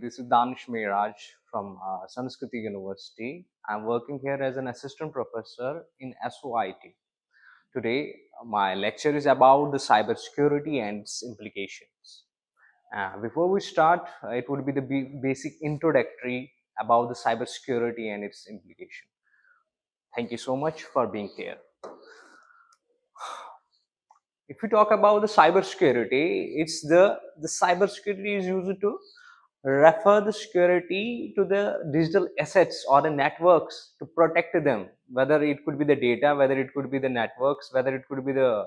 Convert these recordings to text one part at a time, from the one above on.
This is Danish Meiraj from Sanskriti University. I'm working here as an assistant professor in SOIT. Today, my lecture is about the cybersecurity and its implications. Before we start, it would be the basic introductory about the cybersecurity and its implication. Thank you so much for being here. If we talk about the cybersecurity, it's the cybersecurity is used to refer the security to the digital assets or the networks to protect them, whether it could be the data, whether it could be the networks, whether it could be the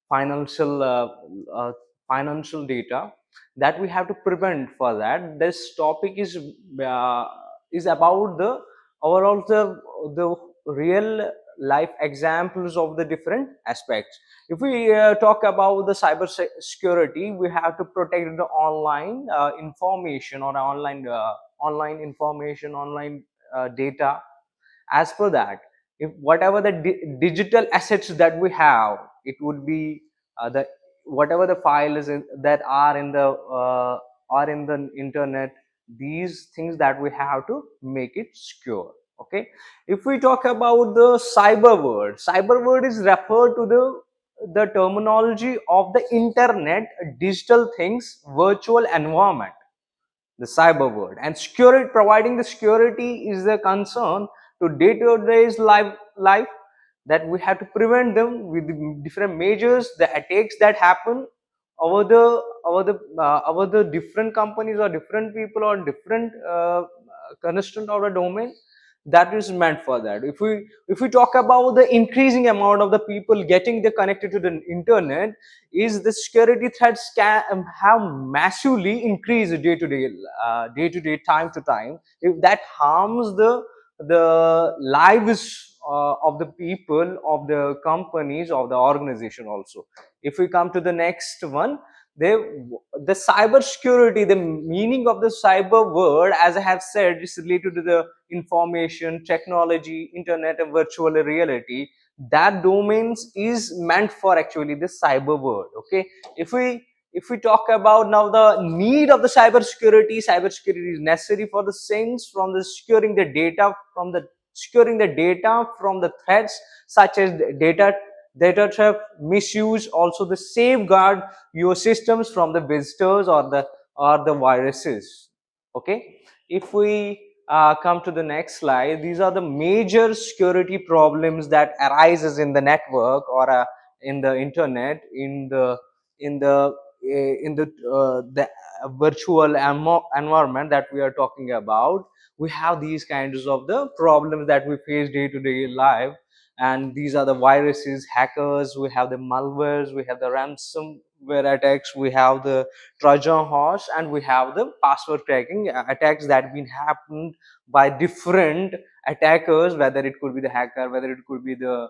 financial uh, financial data that we have to prevent. For that, this topic uh, is about the overall the real life examples of the different aspects. If we talk about the cyber security, we have to protect the online information or online information, online data. As per that, if whatever the digital assets that we have, it would be the whatever the files that are in the internet, these things that we have to make it secure. Okay, if we talk about the cyber world is referred to the terminology of the internet, digital things, virtual environment, the cyber world. And security, providing the security is the concern to day-to-day life that we have to prevent them with different measures, the attacks that happen over the different companies or different people or different constant of a domain that is meant for that. If we talk about the increasing amount of the people getting the connected to the internet, is the security threats can have massively increased day to day, time to time. If that harms the lives of the people, of the companies, of the organization also. If we come to the next one, they the cyber security, the meaning of the cyber word, as I have said, is related to the information technology, internet and virtual reality. That domains is meant for actually the cyber world. Okay, if we talk about now the need of the cybersecurity, cybersecurity is necessary for the things from the securing the data from the threats such as data theft, misuse, also the safeguard your systems from the visitors or the viruses. Okay, if we come to the next slide, these are the major security problems that arises in the network or in the internet, in the virtual environment that we are talking about. We have these kinds of the problems that we face day to day life, and these are the viruses, hackers, we have the malwares, we have the ransomware attacks, we have the Trojan Horse, and we have the password cracking attacks that been happened by different attackers, whether it could be the hacker, whether it could be the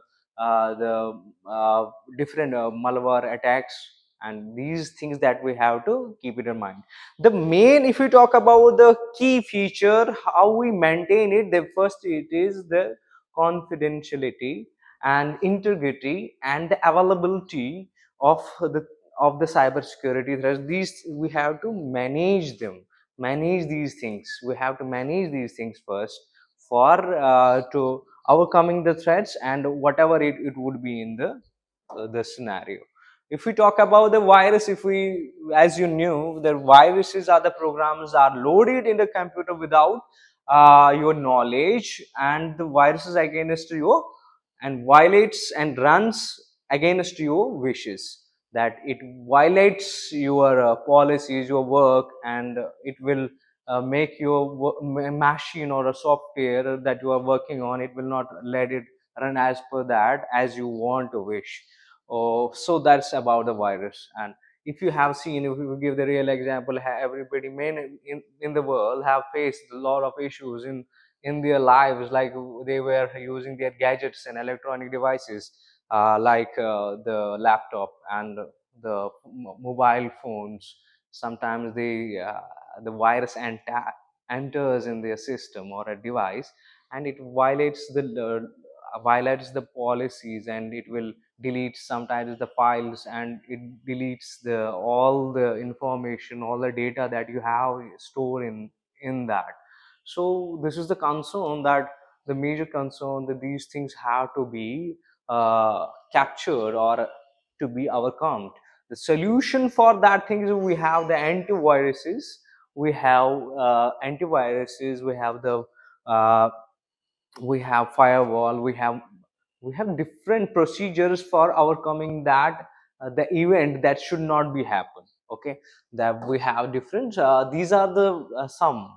different malware attacks. And these things that we have to keep it in mind. The main, if we talk about the key feature, how we maintain it, the first it is the confidentiality and integrity and the availability of the cybersecurity threats. These we have to manage them, manage these things. We have to manage these things first for to overcoming the threats and whatever it would be in the scenario. If we talk about the virus, if we, as you knew, the viruses are the programs are loaded in the computer without your knowledge, and the viruses against you and violates and runs against your wishes, that it violates your policies, your work, and it will make your machine or a software that you are working on, it will not let it run as per that as you want to wish. Oh, so that's about the virus. And if you have seen, if you give the real example, everybody men in the world have faced a lot of issues in their lives, like they were using their gadgets and electronic devices, like the laptop and the mobile phones. Sometimes the virus enters in their system or a device, and it violates the policies, and it will deletes sometimes the files, and it deletes the all the information, all the data that you have stored in that. So this is the concern, that the major concern, that these things have to be captured or to be overcome. The solution for that thing is, we have the antiviruses, we have the uh, we have firewall, we have different procedures for overcoming that, the event that should not be happen. Okay, that we have different, these are the some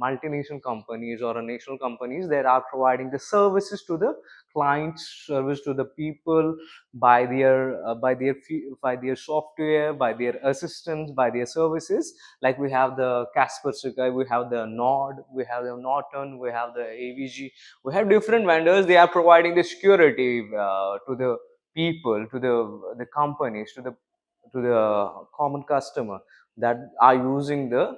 multinational companies or national companies that are providing the services to the clients, service to the people, by their software, by their assistance, by their services. Like we have the Casper Security, we have the Nord, we have the Norton, we have the AVG, we have different vendors. They are providing the security to the people, to the companies, to the common customer that are using the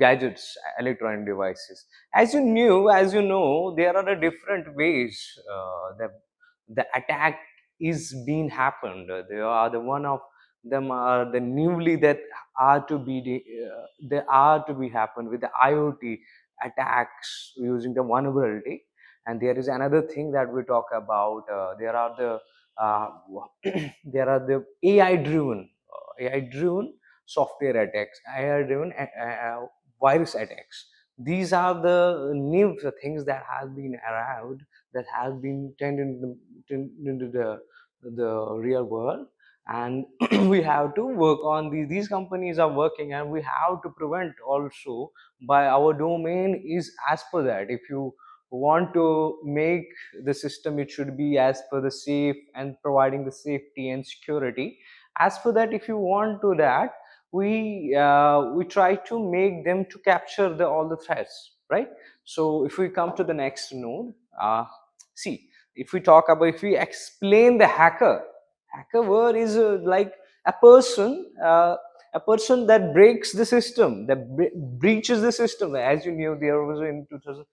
gadgets, electronic devices. As you know, there are the different ways that the attack is being happened. They are the one of them are the newly that are to be they are to be happened with the IoT attacks using the vulnerability. And there is another thing that we talk about. There are the uh, there are the AI driven software attacks, AI driven virus attacks. These are the new things that have been arrived, that have been turned into the real world. And we have to work on these companies are working, and we have to prevent also. By our domain is as per that, if you want to make the system, it should be as per the safe and providing the safety and security. As for that, if you want to that, we try to make them to capture the all the threats, right? So if we come to the next node, see, if we talk about, if we explain the hacker word is like a person, a person that breaks the system, that breaches the system. As you knew, there was in 2000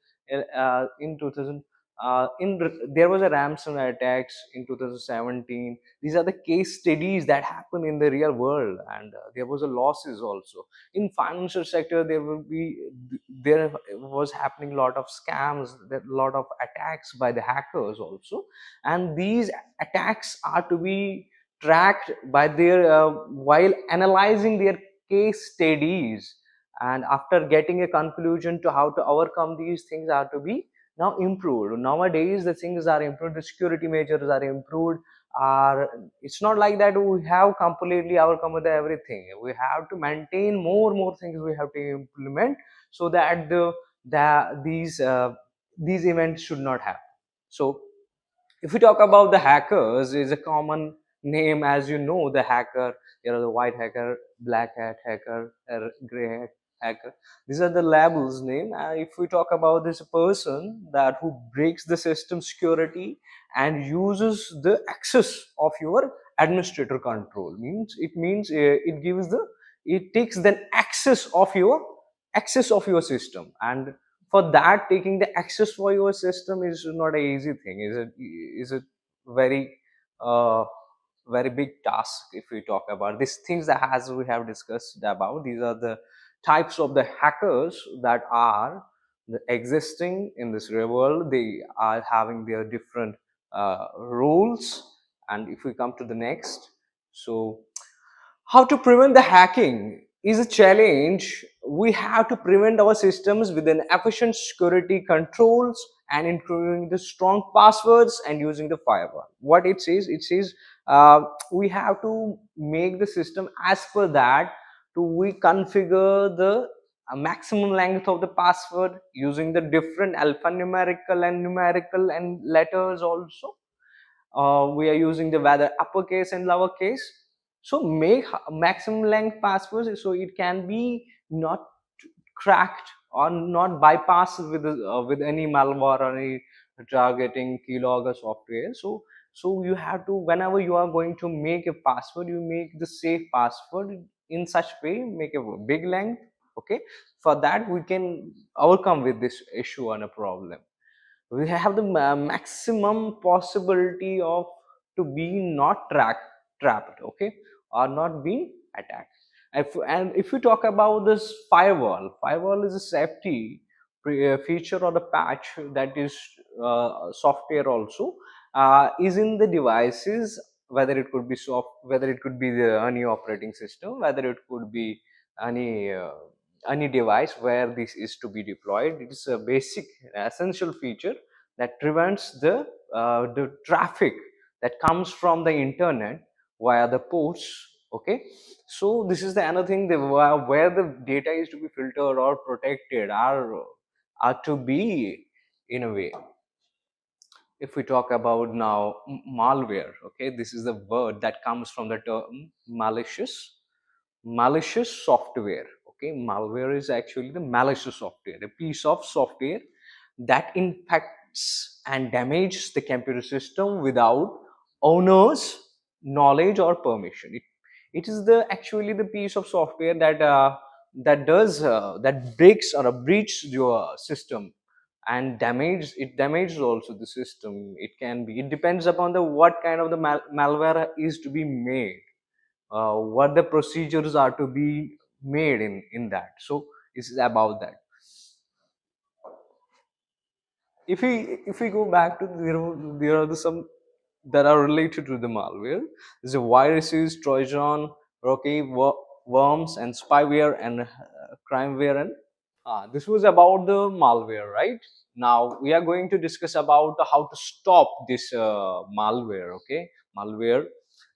there was a ransomware attacks in 2017. These are the case studies that happen in the real world, and there was a losses also. In financial sector, there was happening a lot of scams, a lot of attacks by the hackers also. And these attacks are to be tracked by their while analyzing their case studies, and after getting a conclusion to how to overcome these things are to be now improved. Nowadays the things are improved, the security measures are improved. Are It's not like that we have completely overcome with everything. We have to maintain more things we have to implement, so that these events should not happen. So if we talk about the hackers, is a common name. As you know, the hacker, the white hacker, black hat hacker, or gray hat hacker. These are the labels name. If we talk about this person that who breaks the system security and uses the access of your administrator control, it gives the, it takes the access of your system. And for that, taking the access for your system is not a easy thing. Is it very uh, very big task. If we talk about these things that, as we have discussed about, these are the types of the hackers that are existing in this real world. They are having their different roles. And if we come to the next, so how to prevent the hacking is a challenge. We have to prevent our systems with an efficient security controls, and including the strong passwords and using the firewall. What it says, we have to make the system as per that. To we configure the maximum length of the password using the different alphanumerical and numerical and letters also. We are using the whether uppercase and lowercase. So make maximum length passwords so it can be not cracked or not bypassed with any malware or any targeting keylogger software. So you have to, whenever you are going to make a password, you make the safe password in such way, make a big length. Okay, for that we can overcome with this issue and a problem. We have the maximum possibility of to be not trapped, okay, or not being attacked. And if you talk about this firewall is a safety feature or the patch that is software also, is in the devices, whether it could be whether it could be the any operating system, whether it could be any any device where this is to be deployed. It is a basic essential feature that prevents the traffic that comes from the internet via the ports, okay. So this is the another thing, where the data is to be filtered or protected are to be in a way. If we talk about now malware, okay, this is the word that comes from the term malicious software, okay. Malware is actually the malicious software, a piece of software that infects and damages the computer system without owner's knowledge or permission. It is the actually the piece of software that breaks or breaches your system and damages also the system. It can be, it depends upon the what kind of the malware is to be made, what the procedures are to be made in that. So it's about that. If we go back to, there are some that are related to the malware. There's a viruses, trojan, rocky worms, and spyware, and crimeware, and this was about the malware, right? Now we are going to discuss about how to stop this malware. Okay, malware.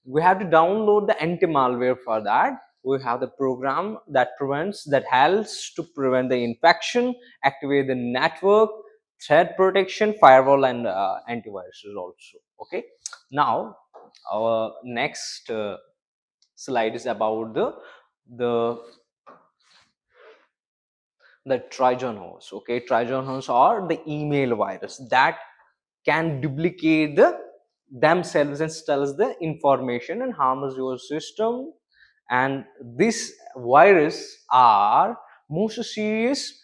We have to download the anti-malware for that. We have the program that prevents, that helps to prevent the infection, activate the network, threat protection, firewall, and antiviruses also. Okay. Now our next slide is about the the Trojan horse. Okay, Trojan horse or the email virus that can duplicate themselves and steals the information and harms your system. And this virus are most serious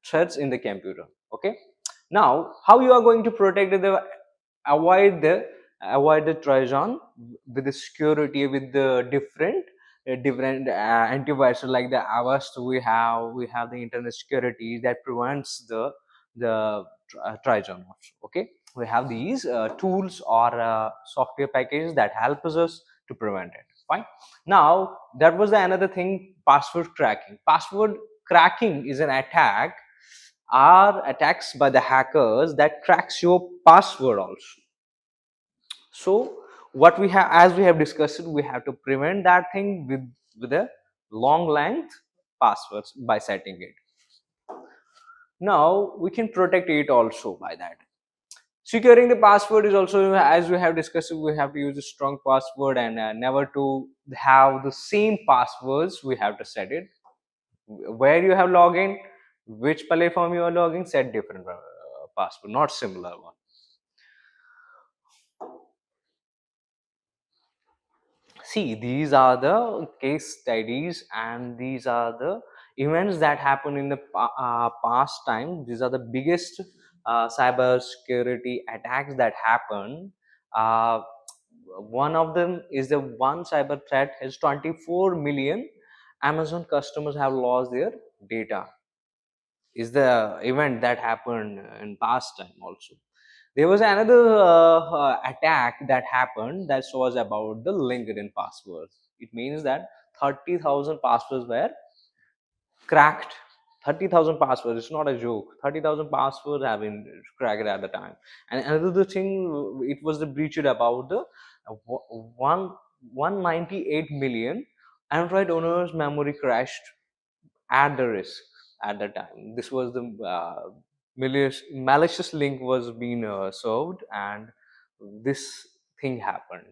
threats in the computer. Okay, now how you are going to protect the avoid the avoid the Trojan with the security, with the different antivirus like the Avast. We have the internet security that prevents the Trojan also. Okay, we have these tools or software packages that helps us to prevent it. Fine. Now that was the another thing, password cracking. Password cracking is an attack, are attacks by the hackers that cracks your password also. So what we have, as we have discussed, we have to prevent that thing with a long length passwords by setting it. Now we can protect it also by that. Securing the password is also, as we have discussed, we have to use a strong password, and never to have the same passwords. We have to set it where you have login, which platform you are logging, set different password, not similar one. See, these are the case studies, and these are the events that happen in the past time. These are the biggest cyber security attacks that happen. uh, One of them is the one cyber threat has 24 million Amazon customers have lost their data, is the event that happened in past time also. There was another attack that happened that was about the LinkedIn passwords. It means that 30,000 passwords were cracked. 30,000 passwords, it's not a joke. 30,000 passwords have been cracked at the time. And another thing, it was the breach about the one 198 million Android owners memory crashed at the risk at the time. This was the malicious link was being served, and this thing happened.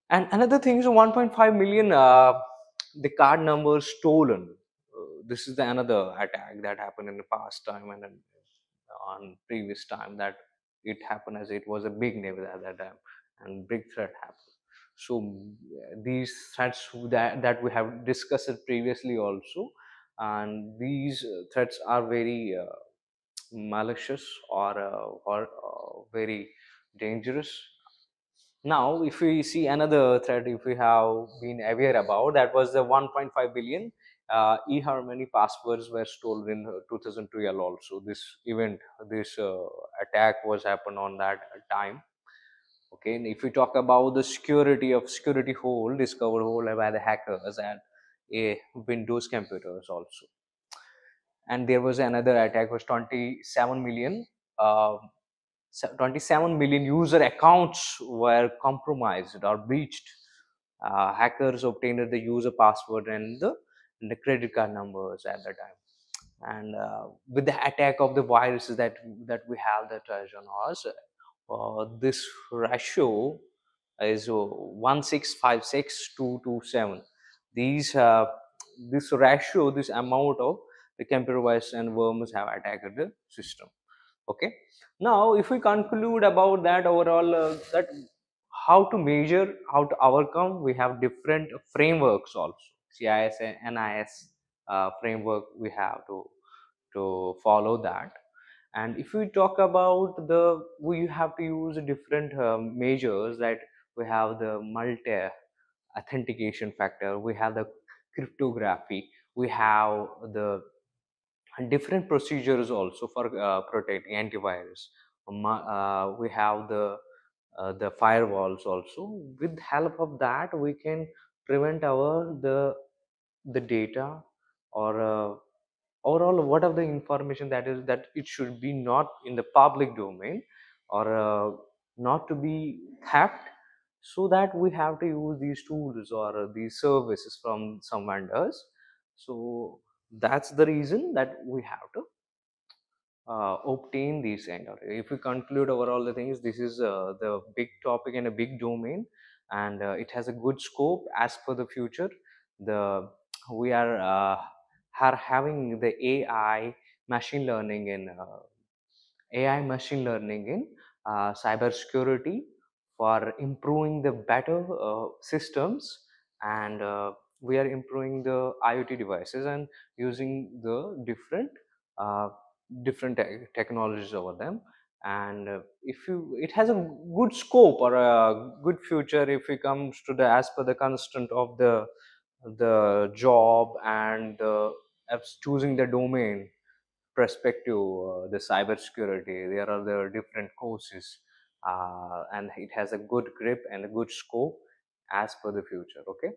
And another thing is 1.5 million the card numbers stolen. This is the another attack that happened in the past time, and on previous time that it happened, as it was a big name at that time, and big threat happened. So these threats that we have discussed it previously also, and these threats are very malicious or very dangerous. Now, if we see another threat, if we have been aware about, that was the 1.5 billion eHarmony passwords were stolen in 2012. Also, this event, this attack was happened on that time. Okay, and if we talk about the security hole discovered hole by the hackers and a Windows computers also, and there was another attack was 27 million. Uh, 27 million user accounts were compromised or breached. Hackers obtained the user password and the credit card numbers at the time. And with the attack of the viruses that we have, the Trojan Horse, this ratio is 1656227. These this ratio, this amount of the computer virus and worms have attacked the system. Okay, now if we conclude about that overall, that how to measure, how to overcome, we have different frameworks also, CIS and NIS framework we have to follow that. And if we talk about the, we have to use different measures, that we have the multi authentication factor, we have the cryptography, we have the different procedures also for protecting antivirus. We have the firewalls also. With help of that, we can prevent our the data, or overall what of the information that is that it should be not in the public domain, or not to be theft. So that we have to use these tools or these services from some vendors. So that's the reason that we have to obtain these kind of. If we conclude overall the things, this is the big topic and a big domain, and it has a good scope as per the future. The we are having the AI machine learning in AI machine learning in cybersecurity for improving the better systems, and we are improving the IoT devices and using the uh, different technologies over them. And if you, it has a good scope or a good future if it comes to the as per the constant of the job and choosing the domain perspective, the cybersecurity, there are the different courses, and it has a good grip and a good scope as per the future. Okay,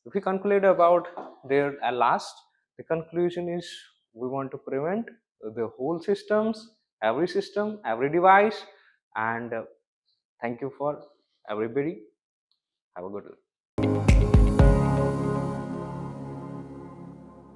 if we conclude about there at last, the conclusion is we want to prevent the whole systems, every system, every device, and thank you for everybody. Have a good day.